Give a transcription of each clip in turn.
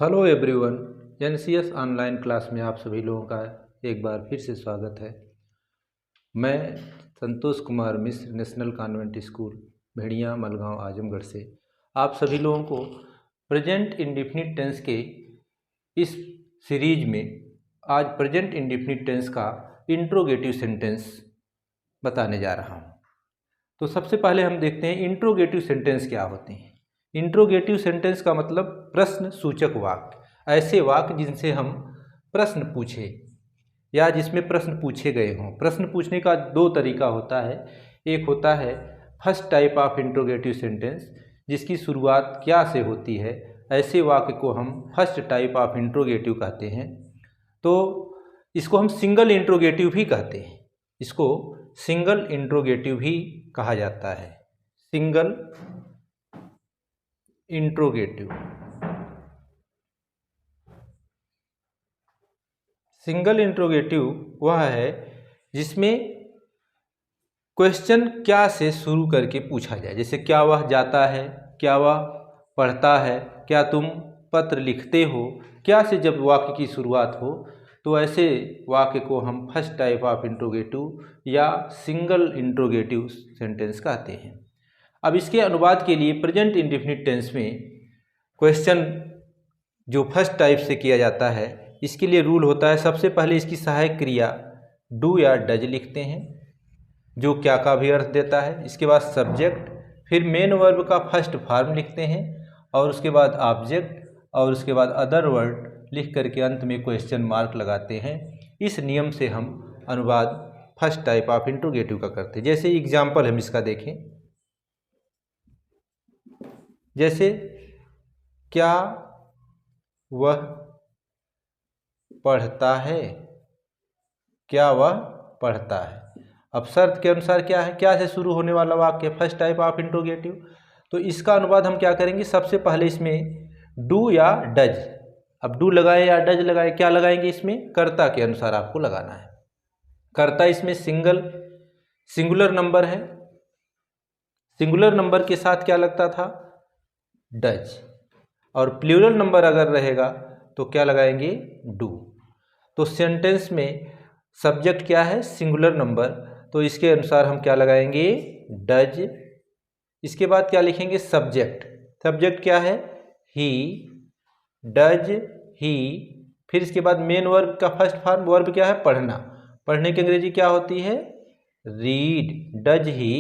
Hello everyone. NCS online class में आप सभी लोगों का एक बार फिर से स्वागत है। मैं Santosh Kumar Mishra, national convent school भेड़िया मलगांव आजमगढ़ से आप सभी लोगों को प्रेजेंट इंडेफिनिट टेंस के इस सीरीज में आज प्रेजेंट इंडेफिनिट टेंस का इंट्रोगेटिव सेंटेंस बताने जा रहा हूँ। तो सबसे पहले हम देखते हैं इंट्रोगेटिव सेंटेंस क्या होते हैं। इंट्रोगेटिव सेंटेंस का मतलब प्रश्न सूचक वाक्य, ऐसे वाक्य जिनसे हम प्रश्न पूछे या जिसमें प्रश्न पूछे गए हों। प्रश्न पूछने का दो तरीका होता है। एक होता है first type of interrogative sentence, जिसकी शुरुआत क्या से होती है। ऐसे वाक्य को हम फर्स्ट टाइप ऑफ इंट्रोगेटिव कहते हैं। तो इसको हम सिंगल इंट्रोगेटिव भी कहते हैं। इसको सिंगल इंट्रोगेटिव भी कहा जाता है। Single interrogative. सिंगल इंट्रोगेटिव वह है जिसमें क्वेश्चन क्या से शुरू करके पूछा जाए। जैसे क्या वह जाता है, क्या वह पढ़ता है, क्या तुम पत्र लिखते हो। क्या से जब वाक्य की शुरुआत हो तो ऐसे वाक्य को हम फर्स्ट टाइप ऑफ इंट्रोगेटिव या सिंगल इंट्रोगेटिव सेंटेंस कहते हैं। अब इसके अनुवाद के लिए प्रेजेंट इंडेफिनिट टेंस में क्वेश्चन जो फर्स्ट टाइप से किया जाता है, इसके लिए रूल होता है। सबसे पहले इसकी सहायक क्रिया डू या डज लिखते हैं, जो क्या का भी अर्थ देता है। इसके बाद सब्जेक्ट, फिर मेन वर्ब का फर्स्ट फॉर्म लिखते हैं, और उसके बाद ऑब्जेक्ट, और उसके बाद अदर वर्ड लिख करके अंत में क्वेश्चन मार्क लगाते हैं। इस नियम से हम अनुवाद फर्स्ट टाइप ऑफ इंट्रोगेटिव का करते हैं। जैसे एग्जाम्पल हम इसका देखें, जैसे क्या वह पढ़ता है, क्या वह पढ़ता है। अब शर्त के अनुसार क्या है, क्या से शुरू होने वाला वाक्य फर्स्ट टाइप ऑफ इंट्रोगेटिव। तो इसका अनुवाद हम क्या करेंगे, सबसे पहले इसमें डू या डज। अब डू लगाए या डज लगाए, क्या लगाएंगे इसमें, कर्ता के अनुसार आपको लगाना है। कर्ता इसमें सिंगुलर नंबर है। सिंगुलर नंबर के साथ क्या लगता था, डज। और प्लूरल नंबर अगर रहेगा तो क्या लगाएंगे, डू। तो सेंटेंस में सब्जेक्ट क्या है, सिंगुलर नंबर, तो इसके अनुसार हम क्या लगाएंगे, डज। इसके बाद क्या लिखेंगे, सब्जेक्ट। सब्जेक्ट क्या है, ही, डज ही। फिर इसके बाद मेन वर्ब का फर्स्ट फॉर्म, वर्ब क्या है, पढ़ना। पढ़ने की अंग्रेजी क्या होती है, रीड। Does he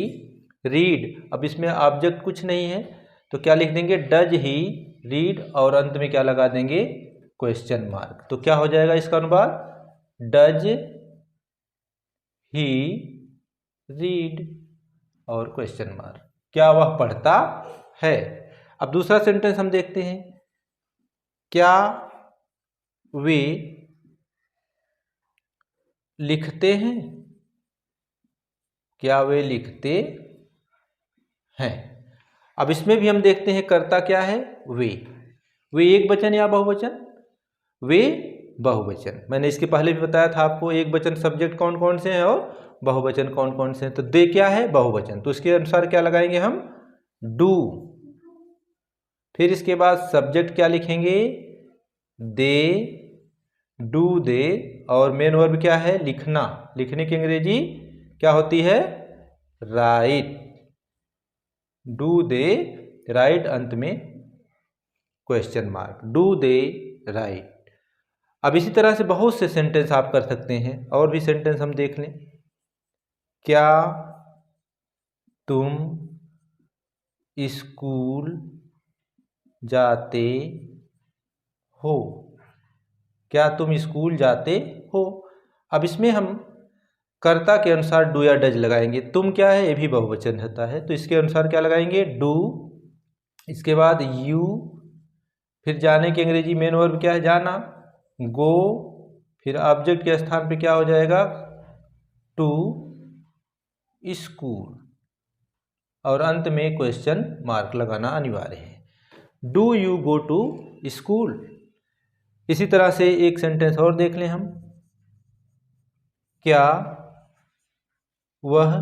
read. अब इसमें ऑब्जेक्ट कुछ नहीं है तो क्या लिख देंगे, डज ही रीड, और अंत में क्या लगा देंगे, क्वेश्चन मार्क। तो क्या हो जाएगा इसका अनुवाद, डज ही रीड और क्वेश्चन मार्क, क्या वह पढ़ता है। अब दूसरा सेंटेंस हम देखते हैं, क्या वे लिखते हैं, क्या वे लिखते हैं। अब इसमें भी हम देखते हैं कर्ता क्या है, वे एक वचन या बहुवचन, वे बहुवचन। मैंने इसके पहले भी बताया था आपको, एक वचन सब्जेक्ट कौन कौन से हैं और बहुवचन कौन कौन से हैं। तो दे क्या है, बहुवचन, तो इसके अनुसार क्या लगाएंगे हम, डू। फिर इसके बाद सब्जेक्ट क्या लिखेंगे, दे, डू दे, और मेन वर्ब क्या है, लिखना। लिखने की अंग्रेजी क्या होती है, राइट। डू दे राइट, अंत में question mark, do they right. अब इसी तरह से बहुत से सेंटेंस आप कर सकते हैं। और भी सेंटेंस हम देख लें, क्या तुम स्कूल जाते हो, क्या तुम स्कूल जाते हो। अब इसमें हम कर्ता के अनुसार डू या डज लगाएंगे। तुम क्या है, ये भी बहुवचन रहता है, तो इसके अनुसार क्या लगाएंगे, डू। इसके बाद यू, फिर जाने की अंग्रेजी मेन वर्ब क्या है, जाना, गो। फिर ऑब्जेक्ट के स्थान पे क्या हो जाएगा, टू स्कूल, और अंत में क्वेश्चन मार्क लगाना अनिवार्य है। Do you go to school. इसी तरह से एक सेंटेंस और देख लें हम, क्या वह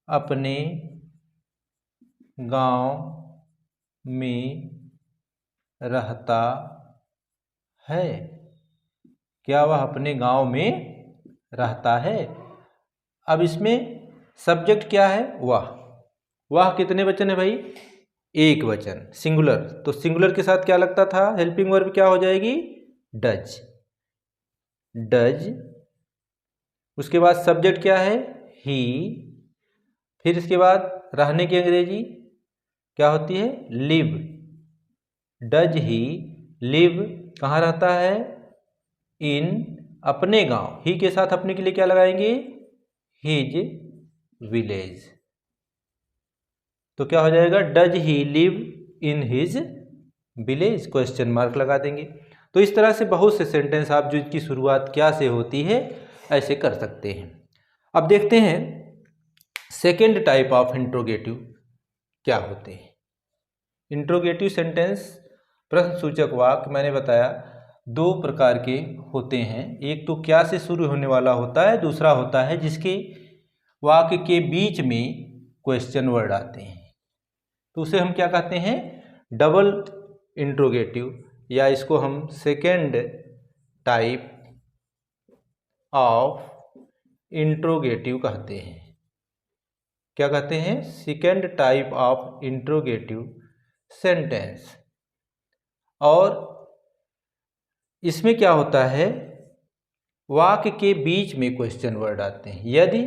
अपने गांव में रहता है, क्या वह अपने गांव में रहता है। अब इसमें सब्जेक्ट क्या है, वह कितने वचन है भाई, एक वचन, सिंगुलर। तो सिंगुलर के साथ क्या लगता था, हेल्पिंग वर्ब क्या हो जाएगी, डज, डज। उसके बाद सब्जेक्ट क्या है, ही। फिर इसके बाद रहने की अंग्रेजी क्या होती है, लिव। डज ही लिव, कहाँ रहता है, इन, अपने गांव। ही के साथ अपने के लिए क्या लगाएंगे, हिज विलेज। तो क्या हो जाएगा, does he live in his village, question mark लगा देंगे। तो इस तरह से बहुत से सेंटेंस आप जो इसकी शुरुआत क्या से होती है ऐसे कर सकते हैं। अब देखते हैं सेकेंड टाइप ऑफ इंट्रोगेटिव क्या होते हैं। इंट्रोगेटिव सेंटेंस, प्रश्नसूचक वाक्य, मैंने बताया दो प्रकार के होते हैं। एक तो क्या से शुरू होने वाला होता है, दूसरा होता है जिसके वाक्य के बीच में क्वेश्चन वर्ड आते हैं, तो उसे हम क्या कहते हैं, डबल इंट्रोगेटिव, या इसको हम सेकेंड टाइप ऑफ इंट्रोगेटिव कहते हैं। क्या कहते हैं, second type of interrogative sentence. और इसमें क्या होता है, वाक्य के बीच में क्वेश्चन वर्ड आते हैं। यदि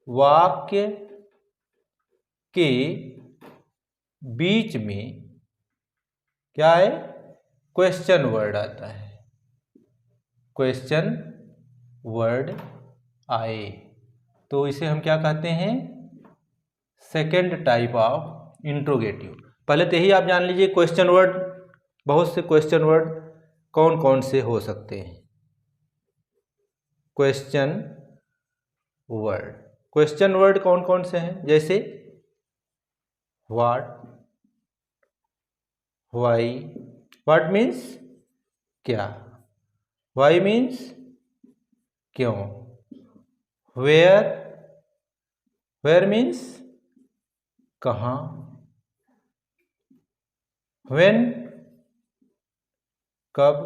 वाक्य के बीच में क्या है, क्वेश्चन वर्ड आता है, क्वेश्चन वर्ड आए, तो इसे हम क्या कहते हैं, सेकेंड टाइप ऑफ इंट्रोगेटिव। पहले तो यही आप जान लीजिए क्वेश्चन वर्ड, बहुत से क्वेश्चन वर्ड कौन कौन से हो सकते हैं। क्वेश्चन वर्ड, क्वेश्चन वर्ड कौन कौन से हैं, जैसे व्हाट, व्हाई, व्हाट मीन्स क्या, व्हाई मीन्स क्यों, वेयर, वेयर मीन्स कहाँ, व्हेन कब,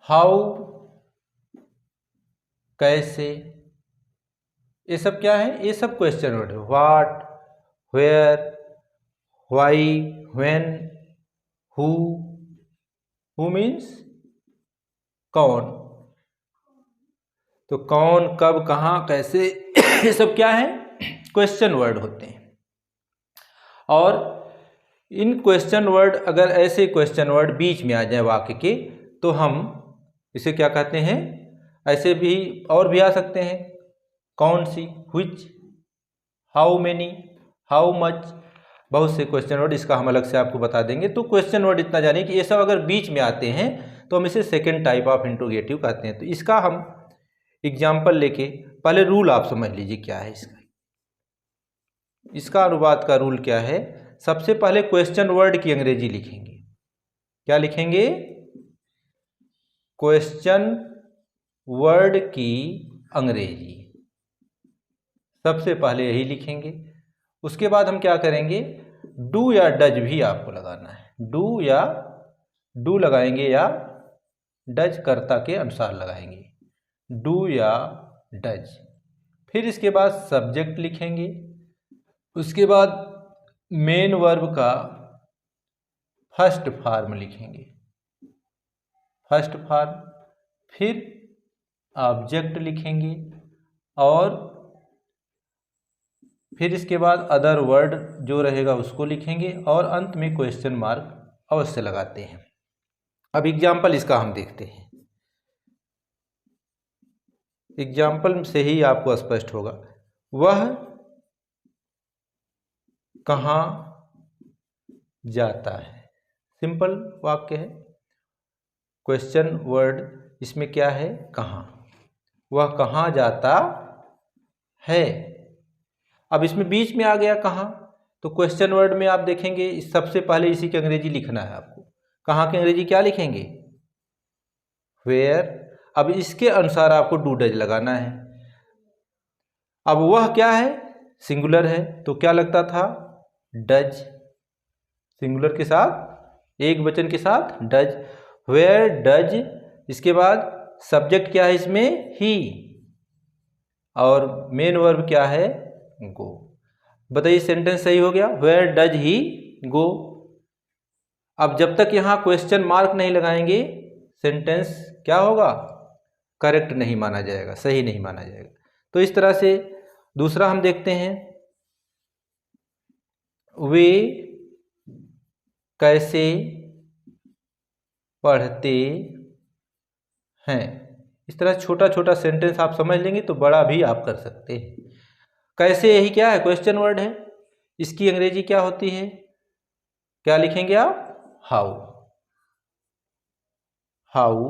हाउ कैसे, ये सब क्या है, ये सब क्वेश्चन वर्ड है। What, where, why, when, who means कौन, तो कौन, कब, कहाँ, कैसे, ये सब क्या है, क्वेश्चन वर्ड होते हैं। और इन क्वेश्चन वर्ड, अगर ऐसे क्वेश्चन वर्ड बीच में आ जाए वाक्य के, तो हम इसे क्या कहते हैं, ऐसे भी और भी आ सकते हैं, कौन सी, which, how many, how much, बहुत से क्वेश्चन वर्ड, इसका हम अलग से आपको बता देंगे। तो क्वेश्चन वर्ड इतना जानिए कि ये सब अगर बीच में आते हैं तो हम इसे सेकेंड टाइप ऑफ इंट्रोगेटिव कहते हैं। तो इसका हम एग्जाम्पल लेके, पहले रूल आप समझ लीजिए क्या है इसका। इसका अनुवाद का रूल क्या है, सबसे पहले क्वेश्चन वर्ड की अंग्रेजी लिखेंगे। क्या लिखेंगे, क्वेश्चन वर्ड की अंग्रेजी, सबसे पहले यही लिखेंगे। उसके बाद हम क्या करेंगे, डू या डज भी आपको लगाना है, डू या डू लगाएंगे या डज कर्ता के अनुसार लगाएंगे, डू या डज। फिर इसके बाद सब्जेक्ट लिखेंगे, उसके बाद मेन वर्ब का फर्स्ट फॉर्म लिखेंगे, फर्स्ट फॉर्म, फिर ऑब्जेक्ट लिखेंगे, और फिर इसके बाद अदर वर्ड जो रहेगा उसको लिखेंगे, और अंत में क्वेश्चन मार्क अवश्य लगाते हैं। अब एग्जाम्पल इसका हम देखते हैं, एग्जाम्पल से ही आपको स्पष्ट होगा। वह कहाँ जाता है, सिंपल वाक्य है, क्वेश्चन वर्ड इसमें क्या है, कहाँ, वह कहाँ जाता है। अब इसमें बीच में आ गया कहाँ, तो क्वेश्चन वर्ड में आप देखेंगे सबसे पहले इसी की अंग्रेजी लिखना है आपको। कहाँ की अंग्रेजी क्या लिखेंगे, वेयर। अब इसके अनुसार आपको डू डज लगाना है। अब वह क्या है, सिंगुलर है, तो क्या लगता था, डज, सिंगुलर के साथ, एक वचन के साथ डज। वेयर डज, इसके बाद सब्जेक्ट क्या है इसमें, ही, और मेन वर्ब क्या है, गो। बताइए सेंटेंस सही हो गया, वेयर डज ही गो। अब जब तक यहाँ क्वेश्चन मार्क नहीं लगाएंगे सेंटेंस क्या होगा, करेक्ट नहीं माना जाएगा, सही नहीं माना जाएगा। तो इस तरह से दूसरा हम देखते हैं, वे कैसे पढ़ते हैं। इस तरह छोटा छोटा सेंटेंस आप समझ लेंगे तो बड़ा भी आप कर सकते हैं। कैसे, यही क्या है, क्वेश्चन वर्ड है। इसकी अंग्रेजी क्या होती है, क्या लिखेंगे आप, हाउ। हाउ।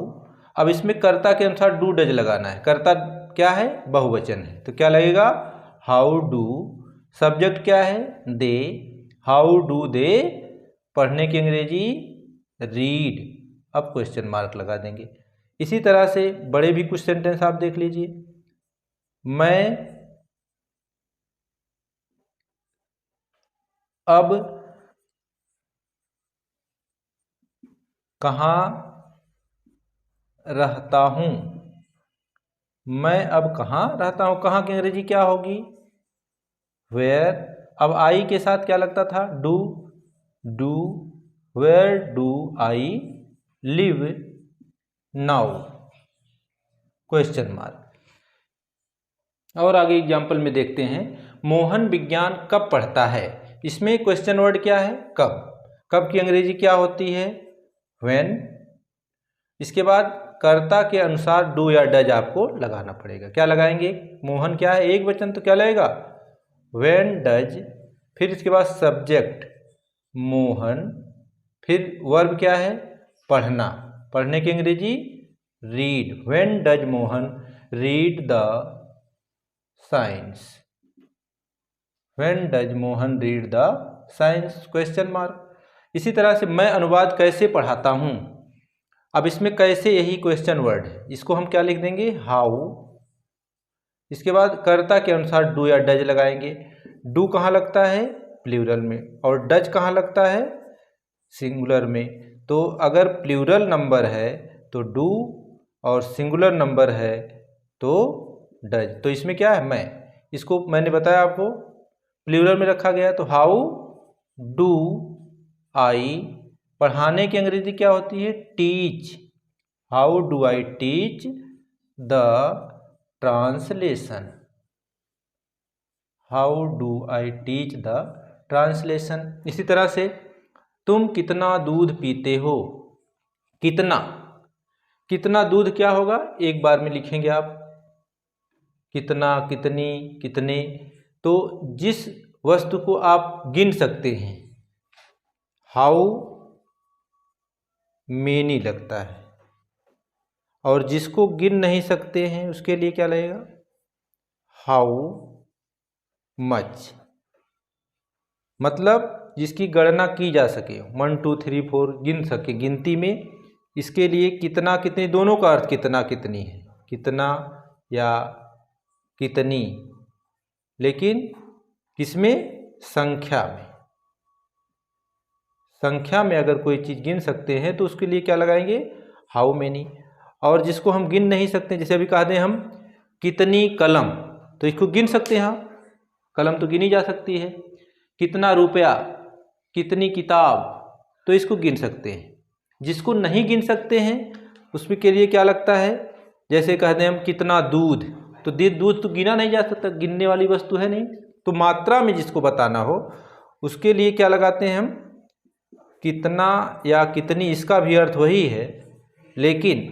अब इसमें कर्ता के अनुसार डू डज लगाना है। कर्ता क्या है, बहुवचन है, तो क्या लगेगा, हाउ डू। सब्जेक्ट क्या है, दे, हाउ डू दे। पढ़ने की अंग्रेजी रीड। अब क्वेश्चन मार्क लगा देंगे। इसी तरह से बड़े भी कुछ सेंटेंस आप देख लीजिए, मैं अब कहाँ रहता हूँ। मैं अब कहाँ रहता हूँ, कहाँ की अंग्रेजी क्या होगी, वेयर। अब आई के साथ क्या लगता था, do. Do, where do I live now, question mark. और आगे एग्जाम्पल में देखते हैं, मोहन विज्ञान कब पढ़ता है। इसमें क्वेश्चन वर्ड क्या है, कब। कब की अंग्रेजी क्या होती है, व्हेन। इसके बाद कर्ता के अनुसार डू या डज आपको लगाना पड़ेगा। क्या लगाएंगे, मोहन क्या है, एक वचन, तो क्या लगेगा, व्हेन डज। फिर इसके बाद सब्जेक्ट मोहन, फिर वर्ब क्या है, पढ़ना। पढ़ने की अंग्रेजी read. When does Mohan read the science. When does Mohan read the science, question mark. इसी तरह से मैं अनुवाद कैसे पढ़ाता हूँ। अब इसमें कैसे यही क्वेश्चन वर्ड है, इसको हम क्या लिख देंगे, हाउ। इसके बाद कर्ता के अनुसार डू या डज लगाएंगे। डू कहाँ लगता है, प्लूरल में, और डज कहाँ लगता है, सिंगुलर में। तो अगर प्लूरल नंबर है तो डू, और सिंगुलर नंबर है तो डज। तो इसमें क्या है, मैं, इसको मैंने बताया आपको प्लूरल में रखा गया। तो हाउ डू आई, पढ़ाने की अंग्रेजी क्या होती है, teach. How do I teach the translation. How do I teach the translation. इसी तरह से तुम कितना दूध पीते हो। कितना, कितना दूध क्या होगा, एक बार में लिखेंगे आप, कितना, कितनी, कितने। तो जिस वस्तु को आप गिन सकते हैं, हाउ मेनी लगता है, और जिसको गिन नहीं सकते हैं उसके लिए क्या लगेगा, हाउ मच। मतलब जिसकी गणना की जा सके, 1 2 3 4 गिन सके गिनती में, इसके लिए कितना, कितनी, दोनों का अर्थ कितना, कितनी है, कितना या कितनी, लेकिन किसमें, संख्या में। संख्या में अगर कोई चीज़ गिन सकते हैं तो उसके लिए क्या लगाएंगे, हाउ मेनी। और जिसको हम गिन नहीं सकते, जैसे अभी कहा दें हम कितनी कलम, तो इसको गिन सकते हैं हम, कलम तो गिनी जा सकती है। कितना रुपया, कितनी किताब, तो इसको गिन सकते हैं। जिसको नहीं गिन सकते हैं उसमें के लिए क्या लगता है, जैसे कह दें हम कितना दूध, तो दूध तो गिना नहीं जा सकता, गिनने वाली वस्तु है नहीं। तो मात्रा में जिसको बताना हो उसके लिए क्या लगाते हैं हम, कितना या कितनी। इसका भी अर्थ वही है, लेकिन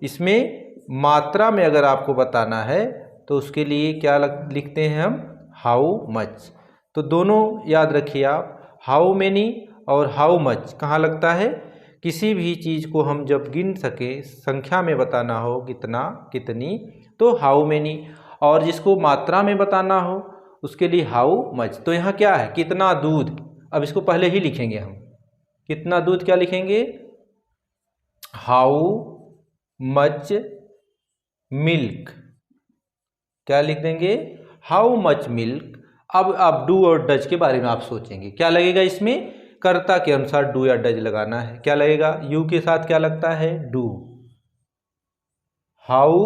इसमें मात्रा में अगर आपको बताना है तो उसके लिए क्या लिखते हैं हम, हाउ मच। तो दोनों याद रखिए आप, हाउ मेनी और हाउ मच कहाँ लगता है, किसी भी चीज़ को हम जब गिन सके, संख्या में बताना हो, कितना, कितनी, तो हाउ मेनी। और जिसको मात्रा में बताना हो उसके लिए हाउ मच। तो यहाँ क्या है, कितना दूध, अब इसको पहले ही लिखेंगे हम, कितना दूध क्या लिखेंगे, हाउ मच मिल्क, क्या लिख देंगे, हाउ मच मिल्क। अब आप डू और डज के बारे में आप सोचेंगे क्या लगेगा इसमें, कर्ता के अनुसार डू या डज लगाना है। क्या लगेगा? यू के साथ क्या लगता है? Do. How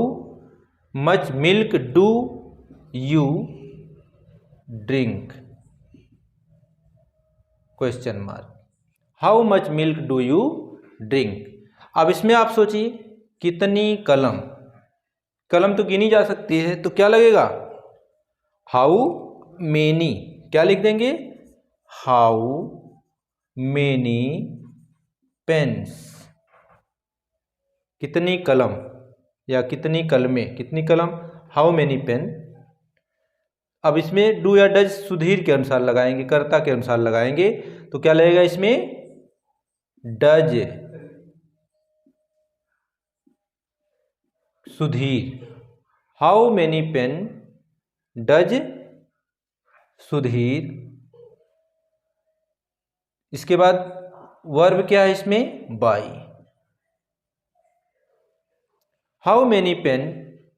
much milk do you drink? Question mark. How much milk do you drink? अब इसमें आप सोचिए, कितनी कलम, कलम तो गिनी जा सकती है, तो क्या लगेगा? हाउ मेनी, क्या लिख देंगे? How many pens? कितनी कलम या कितनी कलमें, कितनी कलम? How many pen. अब इसमें डू या डज सुधीर के अनुसार लगाएंगे, कर्ता के अनुसार लगाएंगे, तो क्या लगेगा इसमें? Does Sudhir. How many pen does Sudhir. इसके बाद वर्ब क्या है इसमें? Buy. How many pen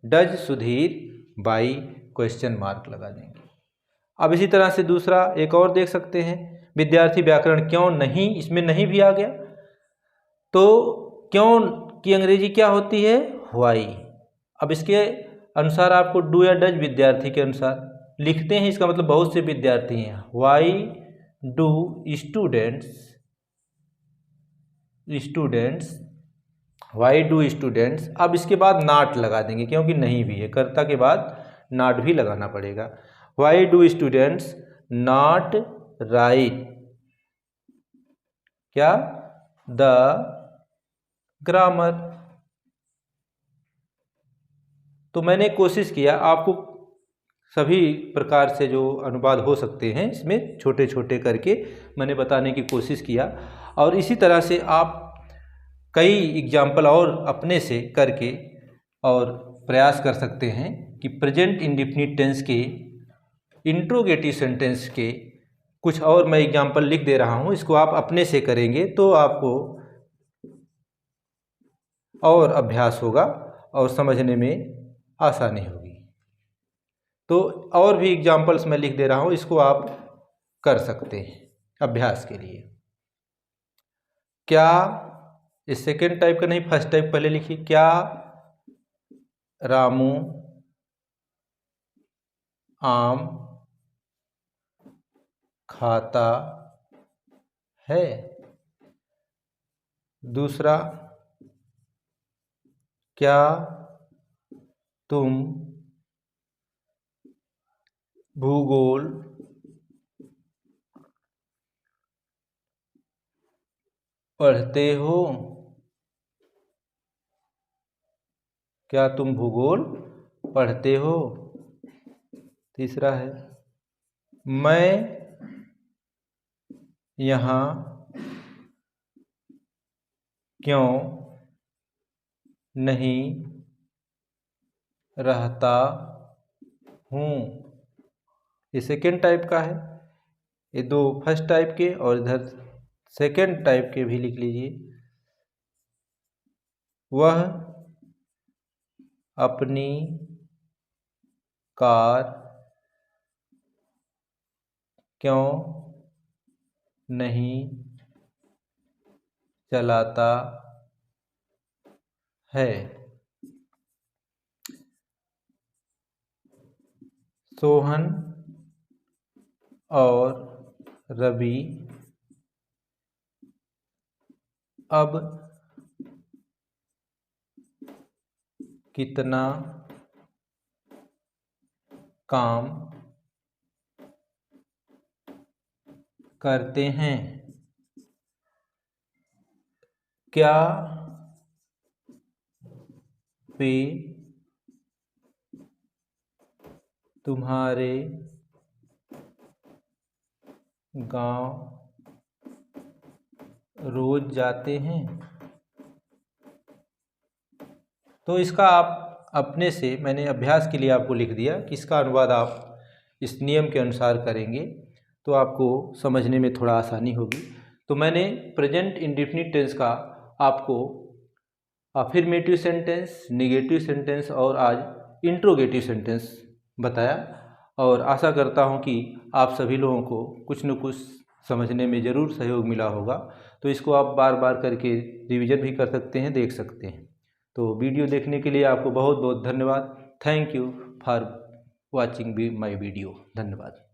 does Sudhir buy? Question mark लगा देंगे। अब इसी तरह से दूसरा एक और देख सकते हैं, विद्यार्थी व्याकरण क्यों नहीं, इसमें नहीं भी आ गया, तो क्यों की अंग्रेजी क्या होती है? व्हाई। अब इसके अनुसार आपको डू या डज विद्यार्थी के अनुसार लिखते हैं, इसका मतलब बहुत से विद्यार्थी हैं। Why do students Y do students. अब इसके बाद नॉट लगा देंगे, क्योंकि नहीं भी है, कर्ता के बाद नॉट भी लगाना पड़ेगा। Why do students not write क्या? The grammar. तो मैंने कोशिश किया, आपको सभी प्रकार से जो अनुवाद हो सकते हैं इसमें छोटे छोटे करके मैंने बताने की कोशिश किया, और इसी तरह से आप कई एग्जाम्पल और अपने से करके और प्रयास कर सकते हैं कि प्रेजेंट इंडेफिनिट टेंस के इंट्रोगेटिव सेंटेंस के कुछ और मैं एग्जाम्पल लिख दे रहा हूँ, इसको आप अपने से करेंगे तो आपको और अभ्यास होगा और समझने में आसानी होगी। तो और भी एग्जाम्पल्स मैं लिख दे रहा हूँ, इसको आप कर सकते हैं अभ्यास के लिए। क्या, इस सेकेंड टाइप का नहीं, फर्स्ट टाइप पहले लिखिए। क्या रामू आम खाता है? दूसरा, क्या तुम भूगोल पढ़ते हो? क्या तुम भूगोल पढ़ते हो? तीसरा है, मैं यहाँ क्यों नहीं रहता हूँ? ये सेकेंड टाइप का है, ये दो फर्स्ट टाइप के और इधर सेकेंड टाइप के भी लिख लीजिए। वह अपनी कार क्यों नहीं चलाता है? सोहन और रवि अब कितना काम करते हैं? क्या वे तुम्हारे गांव रोज जाते हैं? तो इसका आप अपने से, मैंने अभ्यास के लिए आपको लिख दिया कि इसका अनुवाद आप इस नियम के अनुसार करेंगे तो आपको समझने में थोड़ा आसानी होगी। तो मैंने प्रेजेंट इंडेफिनिट टेंस का आपको अफर्मेटिव सेंटेंस, नेगेटिव सेंटेंस और आज इंट्रोगेटिव सेंटेंस बताया, और आशा करता हूं कि आप सभी लोगों को कुछ न कुछ समझने में ज़रूर सहयोग मिला होगा। तो इसको आप बार बार करके रिवीजन भी कर सकते हैं, देख सकते हैं। तो वीडियो देखने के लिए आपको बहुत बहुत धन्यवाद। Thank you for watching my video. धन्यवाद।